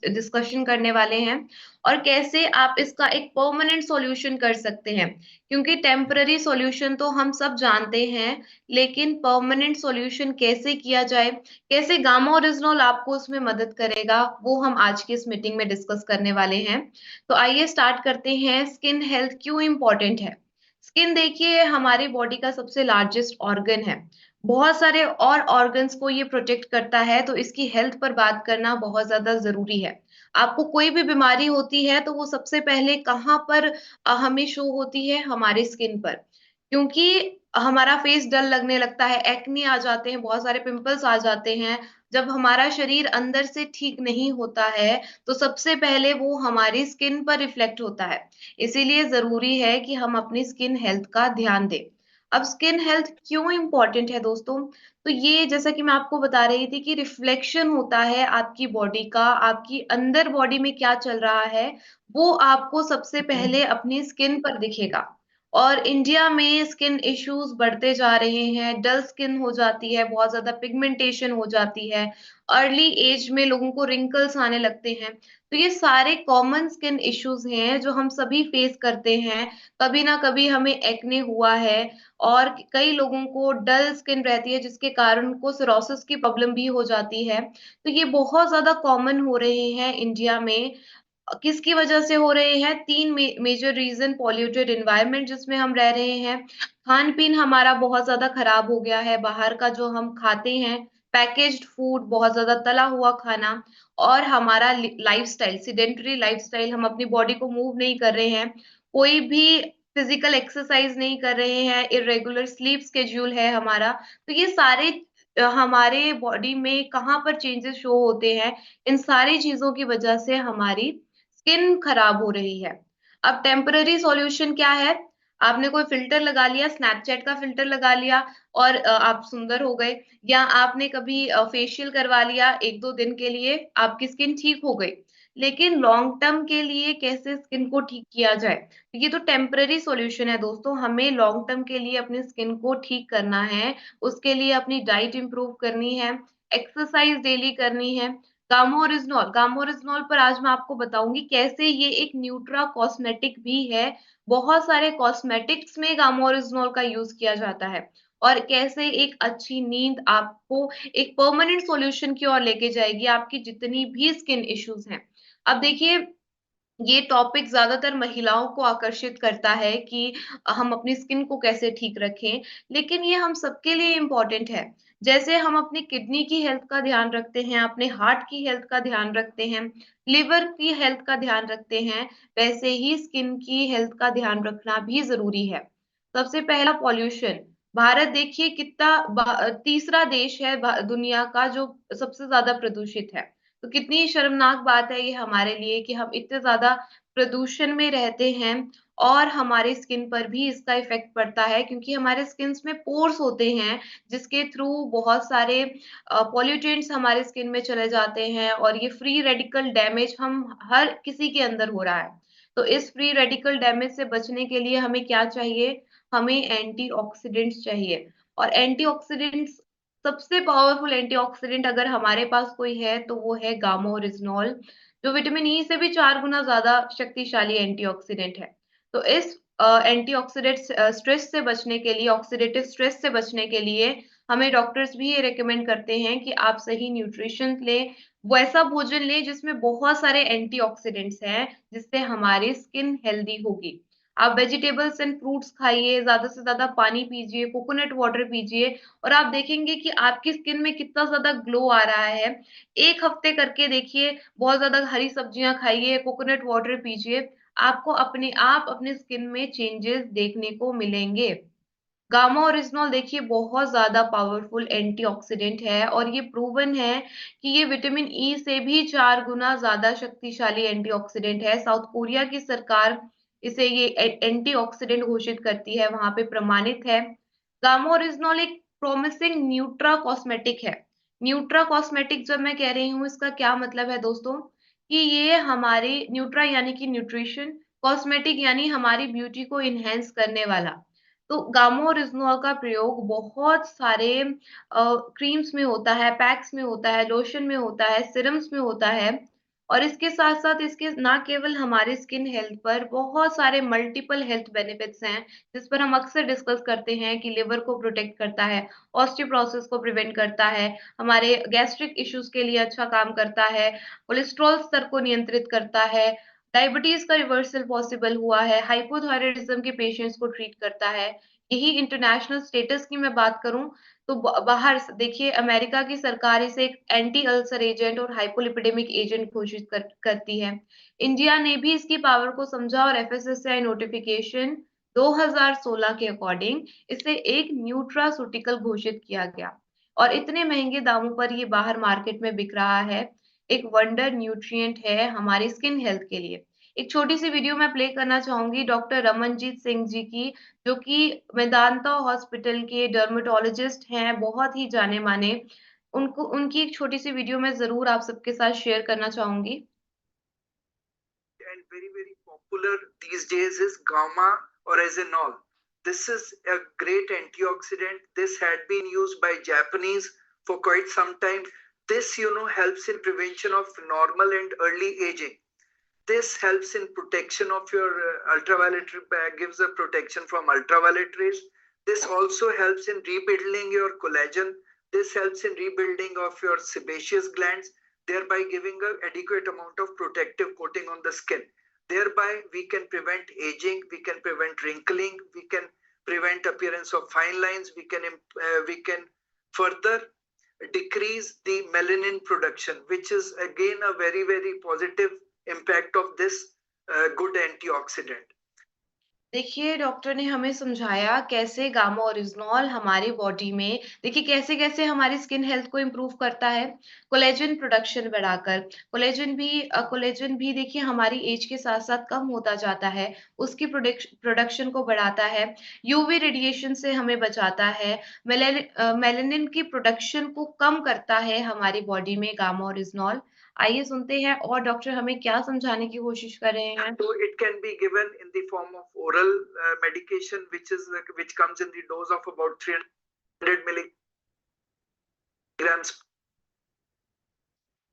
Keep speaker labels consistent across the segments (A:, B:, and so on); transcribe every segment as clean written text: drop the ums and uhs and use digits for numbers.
A: Discussion करने वाले हैं और कैसे आप इसका एक परमानेंट सॉल्यूशन कर सकते हैं। क्योंकि टेम्पररी सॉल्यूशन तो हम सब जानते हैं, लेकिन परमानेंट सॉल्यूशन कैसे किया जाए, कैसे गामा ओरिजिनॉल आपको उसमें मदद करेगा, वो हम आज की इस मीटिंग में डिस्कस करने वाले हैं। तो आइए स्टार्ट करते हैं। स्किन हेल्थ क्यों इंपॉर्टेंट है? स्किन देखिए हमारी बॉडी का सबसे लार्जेस्ट ऑर्गन है। बहुत सारे और ऑर्गन्स को ये प्रोटेक्ट करता है, तो इसकी हेल्थ पर बात करना बहुत ज्यादा जरूरी है। आपको कोई भी बीमारी होती है तो वो सबसे पहले कहाँ पर हमें शो होती है? हमारे स्किन पर। क्योंकि हमारा फेस डल लगने लगता है, एक्ने आ जाते हैं, बहुत सारे पिंपल्स आ जाते हैं। जब हमारा शरीर अंदर से ठीक नहीं होता है, तो सबसे पहले वो हमारी स्किन पर रिफ्लेक्ट होता है। इसीलिए जरूरी है कि हम अपनी स्किन हेल्थ का ध्यान दें। अब स्किन हेल्थ क्यों इंपॉर्टेंट है दोस्तों? तो ये जैसा कि मैं आपको बता रही थी कि रिफ्लेक्शन होता है आपकी बॉडी का, आपकी अंदर बॉडी में क्या चल रहा है, वो आपको सबसे पहले अपनी स्किन पर दिखेगा। और इंडिया में स्किन इश्यूज बढ़ते जा रहे हैं, डल स्किन हो जाती है, बहुत ज्यादा पिगमेंटेशन हो जाती है, अर्ली एज में लोगों को रिंकल्स आने लगते हैं। तो ये सारे कॉमन स्किन इश्यूज हैं जो हम सभी फेस करते हैं। कभी ना कभी हमें एक्ने हुआ है, और कई लोगों को डल स्किन रहती है जिसके कारण उनको सिरोसिस की प्रॉब्लम भी हो जाती है। तो ये बहुत ज्यादा कॉमन हो रहे हैं इंडिया में। किसकी वजह से हो रहे हैं? तीन मेजर रीजन: पॉल्यूटेड एनवायरनमेंट जिसमें हम रह रहे हैं, खान पीन हमारा बहुत ज्यादा खराब हो गया है, बाहर का जो हम खाते हैं, पैकेज्ड फूड, बहुत ज्यादा तला हुआ खाना, और हमारा लाइफस्टाइल, सिडेंटरी लाइफस्टाइल, हम अपनी बॉडी को मूव नहीं कर रहे हैं, कोई भी फिजिकल एक्सरसाइज नहीं कर रहे हैं, इरेगुलर स्लीप स्केड्यूल है हमारा। तो ये सारे हमारे बॉडी में कहाँ पर चेंजेस शो होते हैं? इन सारी चीजों की वजह से हमारी स्किन खराब हो रही है। अब टेम्पररी सॉल्यूशन क्या है? आपने कोई फिल्टर लगा लिया, स्नैपचैट का फिल्टर लगा लिया और आप सुंदर हो गए, या आपने कभी फेशियल करवा लिया, एक दो दिन के लिए आपकी स्किन ठीक हो गई। लेकिन लॉन्ग टर्म के लिए कैसे स्किन को ठीक किया जाए? ये तो टेम्पररी सॉल्यूशन है दोस्तों। हमें लॉन्ग टर्म के लिए अपनी स्किन को ठीक करना है, उसके लिए अपनी डाइट इंप्रूव करनी है, एक्सरसाइज डेली करनी है। गामोरिजनॉल पर आज मैं आपको बताऊंगी कैसे ये एक न्यूट्रा कॉस्मेटिक भी है। बहुत सारे कॉस्मेटिक्स में गामोरिजनॉल का यूज किया जाता है, और कैसे एक अच्छी नींद आपको एक परमानेंट सॉल्यूशन की ओर लेके जाएगी, आपकी जितनी भी स्किन इश्यूज हैं। अब देखिए, ये टॉपिक ज्यादातर महिलाओं को आकर्षित करता है कि हम अपनी स्किन को कैसे ठीक रखें, लेकिन ये हम सबके लिए इम्पोर्टेंट है। जैसे हम अपनी किडनी की हेल्थ का ध्यान रखते हैं, अपने हार्ट की हेल्थ का ध्यान रखते हैं, लिवर की हेल्थ का ध्यान रखते हैं, वैसे ही स्किन की हेल्थ का ध्यान रखना भी जरूरी है। सबसे पहला, पॉल्यूशन। भारत देखिए कितना तीसरा देश है दुनिया का जो सबसे ज्यादा प्रदूषित है। तो कितनी शर्मनाक बात है ये हमारे लिए कि हम इतने ज्यादा प्रदूषण में रहते हैं, और हमारे स्किन पर भी इसका इफेक्ट पड़ता है, क्योंकि हमारे स्किन में पोर्स होते हैं जिसके थ्रू बहुत सारे पॉल्यूटेंट्स हमारे स्किन में चले जाते हैं, और ये फ्री रेडिकल डैमेज हम हर किसी के अंदर हो रहा है। तो इस फ्री रेडिकल डैमेज से बचने के लिए हमें क्या चाहिए? हमें एंटीऑक्सीडेंट्स चाहिए। और एंटीऑक्सीडेंट्स, सबसे पावरफुल एंटीऑक्सीडेंट अगर हमारे पास कोई है तो वो है गामा ओरिजिनॉल, जो विटामिन ई से भी 4 गुना ज्यादा शक्तिशाली एंटीऑक्सीडेंट है। तो इस एंटीऑक्सीडेंट स्ट्रेस से बचने के लिए, ऑक्सीडेटिव स्ट्रेस से बचने के लिए, हमें डॉक्टर्स भी ये रेकमेंड करते हैं कि आप सही न्यूट्रिशन लें, वैसा भोजन लें जिसमें बहुत सारे एंटीऑक्सीडेंट्स हैं, जिससे हमारी स्किन हेल्दी होगी। आप वेजिटेबल्स एंड फ्रूट्स खाइए, ज्यादा से ज्यादा पानी पीजिए, कोकोनट वाटर पीजिए, और आप देखेंगे कि आपकी स्किन में कितना ज्यादा ग्लो आ रहा है। एक हफ्ते करके देखिए, बहुत ज्यादा हरी सब्जियां खाइए, कोकोनट वाटर पीजिए, आपको अपने आप अपने स्किन में चेंजेस देखने को मिलेंगे। गामा ओरिजिनॉल देखिए बहुत ज्यादा पावरफुल एंटीऑक्सीडेंट है, और ये प्रूवन है कि ये विटामिन ई से भी 4 गुना ज्यादा शक्तिशाली एंटीऑक्सीडेंट है। साउथ कोरिया की सरकार इसे ये एंटीऑक्सीडेंट घोषित करती है, वहां पे प्रमाणित है। गामा ओरिजिनॉल एक प्रोमिसिंग न्यूट्रा कॉस्मेटिक है। न्यूट्रा कॉस्मेटिक जब मैं कह रही हूँ, इसका क्या मतलब है दोस्तों? कि ये हमारे न्यूट्रा यानी कि न्यूट्रिशन, कॉस्मेटिक यानी हमारी ब्यूटी को इनहेंस करने वाला। तो गामा ओरिजिनॉल का प्रयोग बहुत सारे क्रीम्स में होता है, पैक्स में होता है, लोशन में होता है, सिरम्स में होता है। और इसके साथ-साथ इसके ना केवल हमारे स्किन हेल्थ पर बहुत सारे मल्टीपल हेल्थ बेनिफिट्स हैं, जिस पर हम अक्सर डिस्कस करते हैं कि लिवर को प्रोटेक्ट करता है, ऑस्टियोपोरोसिस को प्रिवेंट करता है, हमारे गैस्ट्रिक इश्यूज के लिए अच्छा काम करता है, कोलेस्ट्रॉल स्तर को नियंत्रित करता है, डायबिटीज का रिवर्सल पॉसिबल हुआ है, हाइपोथायरायडिज्म के पेशेंट्स को ट्रीट करता है। यही इंटरनेशनल स्टेटस की मैं बात करूं तो बाहर देखिए अमेरिका की सरकार इसे एक एंटी अल्सर एजेंट और हाइपोलिपिडेमिक एजेंट घोषित करती है। इंडिया ने भी इसकी पावर को समझा और एफएसएसआई नोटिफिकेशन 2016 के अकॉर्डिंग इसे एक न्यूट्रासूटिकल घोषित किया गया और इतने महंगे दामों पर ये बाहर मार्केट में बिक रहा है। एक वंडर न्यूट्रिएंट है हमारी स्किन हेल्थ के लिए। एक छोटी सी वीडियो मैं प्ले करना चाहूंगी डॉक्टर रमनजीत सिंह जी की, जो कि मेदांता हॉस्पिटल के डर्मेटोलॉजिस्ट हैं, बहुत ही जाने माने। उनको उनकी एक छोटी सी वीडियो मैं जरूर आप सबके साथ शेयर करना चाहूंगी।
B: And very popular these days is gamma oryzanol. This is a great antioxidant. This had been used by Japanese for quite some time. This helps in prevention of normal and early aging. This helps in protection of your ultraviolet, gives a protection from ultraviolet rays. This also helps in rebuilding your collagen. This helps in rebuilding of your sebaceous glands, thereby giving an adequate amount of protective coating on the skin. Thereby, we can prevent aging, we can prevent wrinkling, we can prevent appearance of fine lines, we can further decrease the melanin production, which is again a very positive impact of this good antioxidant.
A: देखिए doctor ने हमें समझाया कैसे gamma oryzanol हमारी body में देखिए कैसे-कैसे हमारी स्किन हेल्थ को इम्प्रूव करता है। कोलेजन प्रोडक्शन बढ़ाकर, कोलेजन भी देखिए हमारी एज के साथ-साथ कम होता जाता है, उसकी प्रोडक्शन को बढ़ाता है, यूवी रेडिएशन से हमें बचाता है, मेलानिन की प्रोडक्शन को कम करता है हमारी बॉडी में गामा ओरिजिनॉल। आइए सुनते हैं और डॉक्टर हमें क्या समझाने की कोशिश कर रहे हैं।
B: So it can be given in the form of oral medication, which comes in the dose of about 300 milligrams.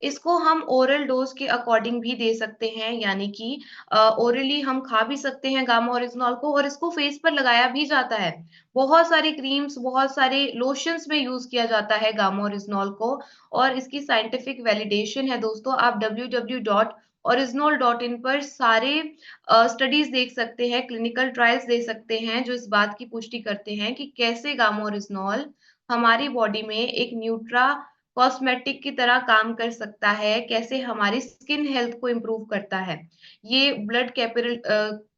A: इसको हम ओरल डोज के अकॉर्डिंग भी दे सकते हैं, यानी कि ओरली हम खा भी सकते हैं गामा ओरिजिनॉल को और इसको फेस पर लगाया भी जाता है। बहुत सारी क्रीम्स, बहुत सारे लोशंस में यूज़ किया जाता है गामा ओरिजिनॉल को और इसकी साइंटिफिक वैलिडेशन है दोस्तों। आप www.original.in पर सारे स्टडीज़ देख सकते हैं, क्लिनिकल ट्रायल्स देख सकते हैं, जो इस बात की पुष्टि करते हैं कि कैसे गामा ओरिजिनॉल हमारी बॉडी में एक कॉस्मेटिक की तरह काम कर सकता है, कैसे हमारी स्किन हेल्थ को इम्प्रूव करता है। ये ब्लड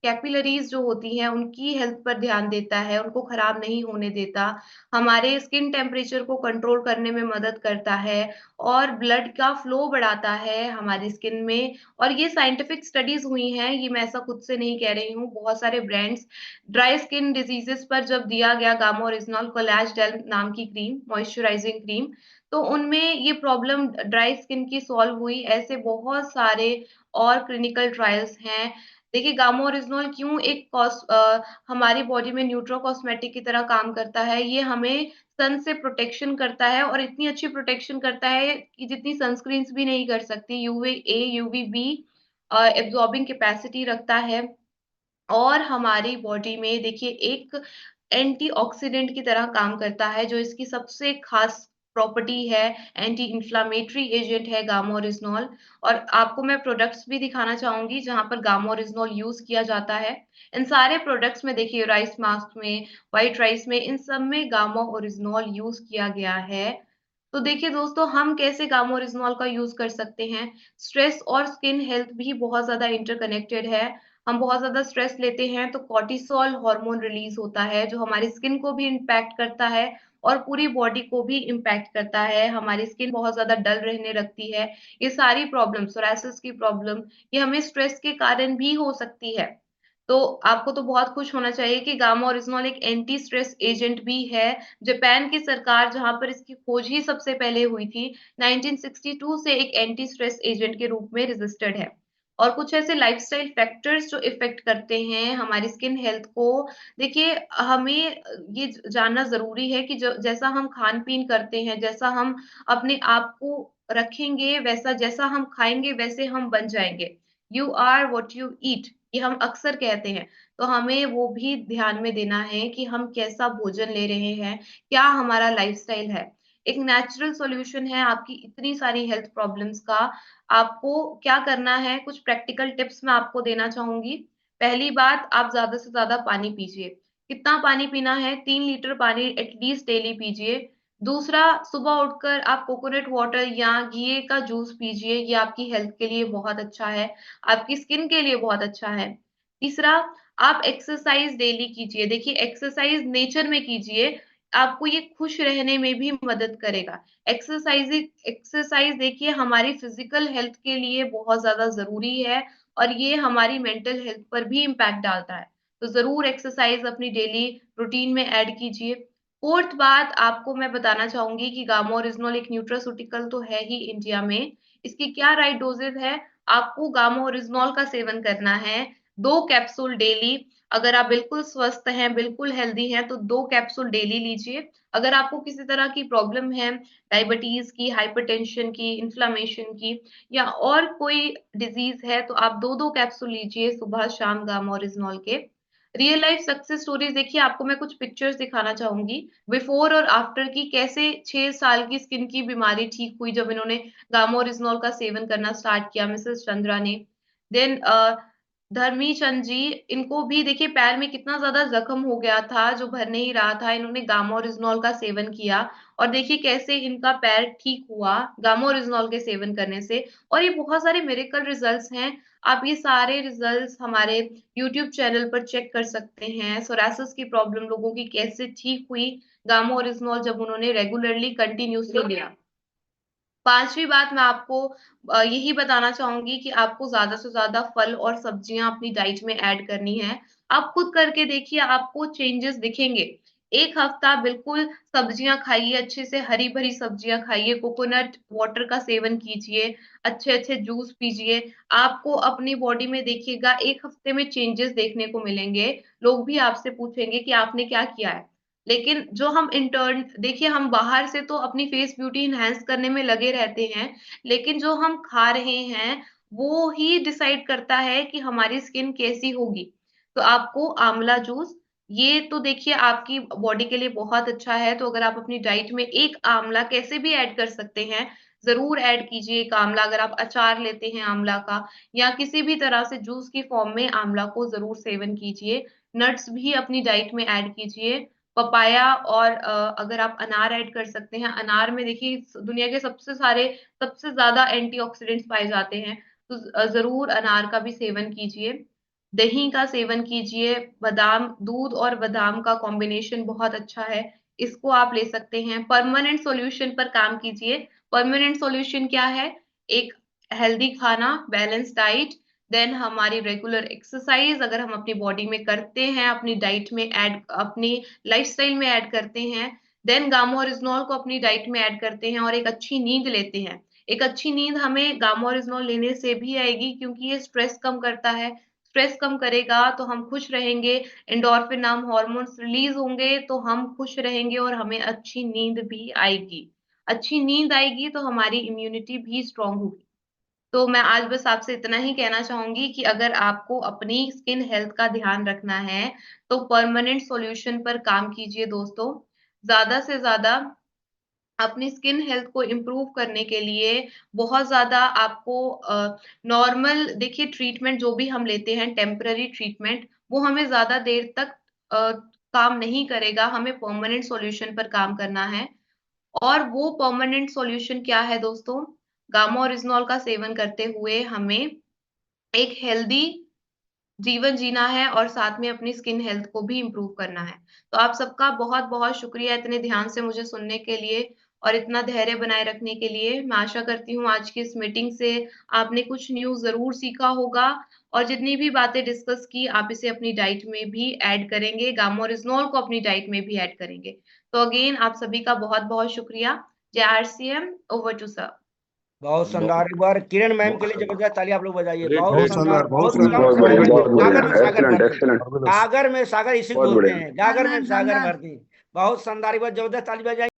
A: कैपिलरीज़ जो होती हैं, उनकी हेल्थ पर ध्यान देता है, उनको खराब नहीं होने देता, हमारे स्किन टेम्परेचर को कंट्रोल करने में मदद करता है और ब्लड का फ्लो बढ़ाता है हमारी स्किन में और ये साइंटिफिक स्टडीज़ हुई हैं, ये मैं ऐसा खुद से नहीं कह रही हूँ। बहुत सारे ब्रांड्स ड्राई स्किन डिजीज़ेज़ पर जब दिया गया गामा ओरिजिनॉल कोलाज जेल नाम की क्रीम, मॉइस्चराइजिंग क्रीम, तो उनमें ये प्रॉब्लम ड्राई स्किन की सॉल्व हुई। ऐसे बहुत सारे और क्लिनिकल ट्रायल्स हैं। देखिए गामा ओरिजिनॉल क्यों हमारी बॉडी में न्यूट्रो कॉस्मेटिक की तरह काम करता है, ये हमें सन से प्रोटेक्शन करता है और इतनी अच्छी प्रोटेक्शन करता है कि जितनी सनस्क्रीन्स भी नहीं कर सकती। यूवीए, यूवीबी एब्ज़ॉर्बिंग कैपेसिटी रखता है और हमारी बॉडी में देखिए एक एंटीऑक्सीडेंट की तरह काम करता है, जो इसकी सबसे खास प्रॉपर्टी है, एंटी इन्फ्लेमेटरी एजेंट है गामा ओरिजिनॉल और आपको मैं प्रोडक्ट्स भी दिखाना चाहूँगी, जहाँ पर गामा ओरिजिनॉल यूज़ किया जाता है। इन सारे प्रोडक्ट्स में देखिए राइस मास्क में, व्हाइट राइस में, इन सब में गामा ओरिजिनॉल यूज़ किया गया है। तो देखिए दोस्तों, हम कैसे गामा ओरिजिनॉल का यूज़ कर सकते हैं। स्ट्रेस और स्किन हेल्थ भी बहुत ज़्यादा इंटरकनेक्टेड है। हम बहुत ज़्यादा स्ट्रेस लेते हैं तो कॉर्टिसोल हार्मोन रिलीज़ होता है, जो हमारी स्किन को भी इम्पैक्ट करता है और पूरी बॉडी को भी इम्पैक्ट करता है। हमारी स्किन बहुत ज़्यादा डल रहने लगती है। ये सारी प्रॉब्लम, सोरायसिस की प्रॉब्लम, ये हमें स्ट्रेस के कारण भी हो सकती है। तो आपको तो बहुत खुश होना चाहिए कि गामा ओरिजिनॉल एक एंटी स्ट्रेस एजेंट भी है। जापान की सरकार जहाँ पर इसकी खोज ही सबसे पहले हुई थी, 1962 से एक एंटी स्ट्रेस एजेंट के रूप में रजिस्टर्ड है। और कुछ ऐसे लाइफ़स्टाइल फैक्टर्स जो इफ़ेक्ट करते हैं हमारी स्किन हेल्थ को, देखिए हमें ये जानना ज़रूरी है कि ज जैसा हम खान-पीन करते हैं, जैसा हम अपने आप को रखेंगे, वैसा जैसा हम खाएंगे वैसे हम बन जाएंगे। You are what you eat, ये हम अक्सर कहते हैं। तो हमें वो भी ध्यान में देना है कि हम कैसा भोजन ले रहे हैं, क्या हमारा लाइफस्टाइल है। एक नेचुरल सॉल्यूशन है आपकी इतनी सारी हेल्थ प्रॉब्लम्स का। आपको क्या करना है, कुछ प्रैक्टिकल टिप्स मैं आपको देना चाहूंगी। पहली बात, आप ज्यादा से ज्यादा पानी पीजिए। कितना पानी पीना है? 3 लीटर पानी एटलीस्ट डेली पीजिए। दूसरा, सुबह उठकर आप कोकोनट वाटर या घी का जूस पीजिए, ये आपकी हेल्थ के लिए बहुत अच्छा है, आपकी स्किन के लिए बहुत अच्छा है। तीसरा, आप एक्सरसाइज डेली कीजिए। देखिए, एक्सरसाइज नेचर में कीजिए, आपको ये खुश रहने में भी मदद करेगा। एक्सरसाइज एक्सरसाइज देखिए हमारी फिजिकल हेल्थ के लिए बहुत ज्यादा जरूरी है, और ये हमारी मेंटल हेल्थ पर भी इम्पैक्ट डालता है। तो जरूर एक्सरसाइज अपनी डेली रूटीन में ऐड कीजिए। फोर्थ बात आपको मैं बताना चाहूंगी कि गामा ओरिजिनल एक न्यूट्रास्यूटिकल तो है ही इंडिया में। इसकी क्या राइट डोजेज है? आपको गामा ओरिजिनल का सेवन करना है 2 कैप्सूल डेली। अगर आप बिल्कुल स्वस्थ हैं, बिल्कुल हेल्दी हैं, तो 2 कैप्सूल डेली लीजिए। अगर आपको किसी तरह की प्रॉब्लम है, डायबिटीज की, हाइपरटेंशन की, इन्फ्लामेशन की, या और कोई डिजीज है, तो आप 2 कैप्सूल लीजिए सुबह शाम गामा ओरिजिनल के। रियल लाइफ सक्सेस स्टोरीज देखिए, आपको मैं कुछ पिक्चर्स दिखाना चाहूंगी बिफोर और आफ्टर की। कैसे 6 साल की स्किन की बीमारी ठीक हुई जब इन्होंने गामा ओरिजिनल का सेवन करना स्टार्ट किया, मिसेस चंद्रा ने। देन धर्मी चंद जी, इनको भी देखिए पैर में कितना ज्यादा जख्म हो गया था जो भर नहीं रहा था, इन्होंने गामा ओरिजिनल का सेवन किया, और देखिए कैसे इनका पैर ठीक हुआ गामा ओरिजिनल के सेवन करने से। और ये बहुत सारे मिरेकल रिजल्ट्स हैं। आप ये सारे रिजल्ट्स हमारे यूट्यूब चैनल पर चेक कर सकते हैं। सोरासिस की प्रॉब्लम लोगों की कैसे ठीक हुई गामा ओरिजिनल जब उन्होंने रेगुलरली कंटिन्यूसली लिया। पांचवी बात मैं आपको यही बताना चाहूंगी कि आपको ज्यादा से ज्यादा फल और सब्जियां अपनी डाइट में ऐड करनी है। आप खुद करके देखिए, आपको चेंजेस दिखेंगे। 1 हफ्ता बिल्कुल सब्जियां खाइए, अच्छे से हरी भरी सब्जियां खाइए, कोकोनट वाटर का सेवन कीजिए, अच्छे अच्छे जूस पीजिए। आपको अपनी बॉडी में देखिएगा 1 हफ्ते में चेंजेस देखने को मिलेंगे। लोग भी आपसे पूछेंगे कि आपने क्या किया है। लेकिन जो हम इंटर्न देखिए, हम बाहर से तो अपनी फेस ब्यूटी इनहेंस करने में लगे रहते हैं, लेकिन जो हम खा रहे हैं वो ही डिसाइड करता है कि हमारी स्किन कैसी होगी। तो आपको आंवला जूस, ये तो देखिए आपकी बॉडी के लिए बहुत अच्छा है। तो अगर आप अपनी डाइट में एक आंवला कैसे भी ऐड कर सकते हैं, जरूर ऐड कीजिए एक आंवला। अगर आप अचार लेते हैं आंवला का, या किसी भी तरह से जूस की फॉर्म में आंवला को जरूर सेवन कीजिए। नट्स भी अपनी डाइट में ऐड कीजिए, पपाया, और अगर आप अनार ऐड कर सकते हैं। अनार में देखिए दुनिया के सबसे ज्यादा एंटीऑक्सीडेंट्स पाए जाते हैं। तो जरूर अनार का भी सेवन कीजिए। दही का सेवन कीजिए। बादाम, दूध और बादाम का कॉम्बिनेशन बहुत अच्छा है, इसको आप ले सकते हैं। परमानेंट सॉल्यूशन पर काम कीजिए। परमानेंट सॉल्यूशन क्या है? एक हेल्दी खाना, बैलेंस डाइट, देन हमारी रेगुलर एक्सरसाइज अगर हम अपनी बॉडी में करते हैं, अपनी डाइट में ऐड, अपनी लाइफस्टाइल में ऐड करते हैं, देन गामा ओरिजिनल को अपनी डाइट में ऐड करते हैं, और एक अच्छी नींद लेते हैं। एक अच्छी नींद हमें गामा ओरिजिनल लेने से भी आएगी, क्योंकि ये स्ट्रेस कम करता है। स्ट्रेस कम करेगा तो हम खुश रहेंगे, एंडोर्फिन नाम हॉर्मोन्स रिलीज होंगे तो हम खुश रहेंगे, और हमें अच्छी नींद भी आएगी। अच्छी नींद आएगी तो हमारी इम्यूनिटी भी स्ट्रांग होगी। तो मैं आज बस आपसे इतना ही कहना चाहूंगी कि अगर आपको अपनी स्किन हेल्थ का ध्यान रखना है, तो परमानेंट सॉल्यूशन पर काम कीजिए दोस्तों। ज्यादा से ज्यादा अपनी स्किन हेल्थ को इम्प्रूव करने के लिए बहुत ज्यादा आपको नॉर्मल देखिए ट्रीटमेंट जो भी हम लेते हैं, टेम्पररी ट्रीटमेंट, वो हमें ज्यादा देर तक काम नहीं करेगा। हमें परमानेंट सॉल्यूशन पर काम करना है। और वो परमानेंट सॉल्यूशन क्या है दोस्तों? गामा ओरिजिनल का सेवन करते हुए हमें एक हेल्दी जीवन जीना है, और साथ में अपनी स्किन हेल्थ को भी इम्प्रूव करना है। तो आप सबका बहुत बहुत शुक्रिया इतने ध्यान से मुझे सुनने के लिए, और इतना धैर्य बनाए रखने के लिए। मैं आशा करती हूँ आज की इस मीटिंग से आपने कुछ न्यू जरूर सीखा होगा, और जितनी भी बातें डिस्कस की आप इसे अपनी डाइट में भी ऐड करेंगे, गामा ओरिजिनल को अपनी डाइट में भी ऐड करेंगे। तो अगेन आप सभी का बहुत बहुत शुक्रिया। जय आरसीएम। Over to sir.
C: बहुत शानदार। एक बार किरण मैम के लिए जबरदस्त ताली आप लोग बजाइए। बहुत
D: बहुत
C: शानदार,
D: शानदार, बहुत
C: बहुत कम
D: शानदार,
C: समय में
D: बहुत
C: गागर में
D: बढ़िया,
C: सागर
E: एक्सीलेंट
C: भर दी।
E: एक्सीलेंट
C: गागर में सागर इसी को
E: बहुत
C: बोलते
E: बढ़िया।
C: हैं, गागर में सागर भर दी। बहुत शानदार, एक बार जबरदस्त ताली बजाइए।